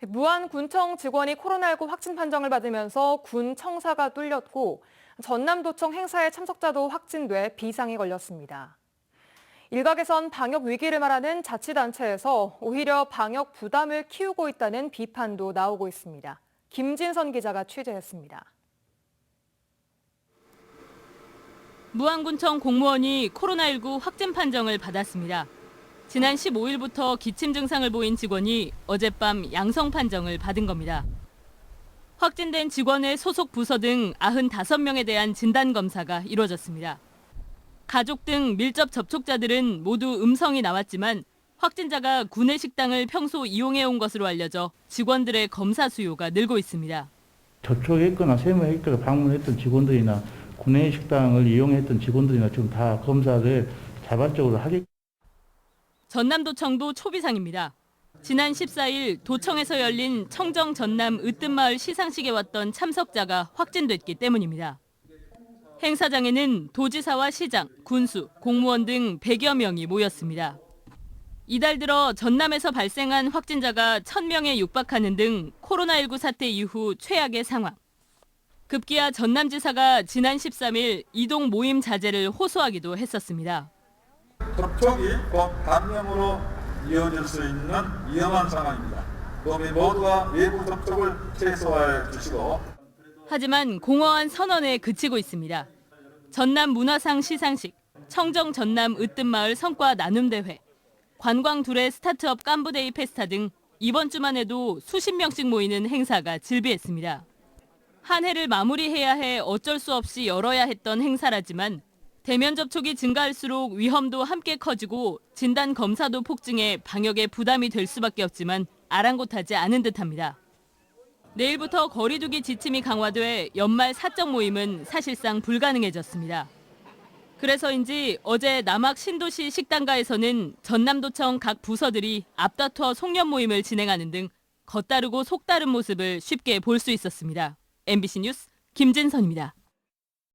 무안군청 직원이 코로나19 확진 판정을 받으면서 군 청사가 뚫렸고 전남도청 행사에 참석자도 확진돼 비상이 걸렸습니다. 일각에선 방역 위기를 말하는 자치단체에서 오히려 방역 부담을 키우고 있다는 비판도 나오고 있습니다. 김진선 기자가 취재했습니다. 무안군청 공무원이 코로나19 확진 판정을 받았습니다. 지난 15일부터 기침 증상을 보인 직원이 어젯밤 양성 판정을 받은 겁니다. 확진된 직원의 소속 부서 등 95명에 대한 진단검사가 이루어졌습니다. 가족 등 밀접 접촉자들은 모두 음성이 나왔지만 확진자가 구내 식당을 평소 이용해온 것으로 알려져 직원들의 검사 수요가 늘고 있습니다. 접촉했거나 세무했거나 방문했던 직원들이나 구내 식당을 이용했던 직원들이나 지금 다 검사를 자발적으로 하겠. 전남도청도 초비상입니다. 지난 14일 도청에서 열린 청정 전남 으뜸마을 시상식에 왔던 참석자가 확진됐기 때문입니다. 행사장에는 도지사와 시장, 군수, 공무원 등 100여 명이 모였습니다. 이달 들어 전남에서 발생한 확진자가 1,000명에 육박하는 등 코로나19 사태 이후 최악의 상황. 급기야 전남지사가 지난 13일 이동 모임 자제를 호소하기도 했었습니다. 접촉이 곧 감염으로 이어질 수 있는 위험한 상황입니다. 도민 모두가 외부 접촉을 최소화해 주시고. 하지만 공허한 선언에 그치고 있습니다. 전남 문화상 시상식, 청정 전남 으뜸마을 성과 나눔대회, 관광 둘의 스타트업 깐부데이 페스타 등 이번 주만 해도 수십 명씩 모이는 행사가 즐비했습니다. 한 해를 마무리해야 해 어쩔 수 없이 열어야 했던 행사라지만 대면 접촉이 증가할수록 위험도 함께 커지고 진단 검사도 폭증해 방역에 부담이 될 수밖에 없지만 아랑곳하지 않은 듯합니다. 내일부터 거리두기 지침이 강화돼 연말 사적 모임은 사실상 불가능해졌습니다. 그래서인지 어제 남학 신도시 식당가에서는 전남도청 각 부서들이 앞다투어 송년 모임을 진행하는 등 겉다르고 속다른 모습을 쉽게 볼 수 있었습니다. MBC 뉴스 김진선입니다.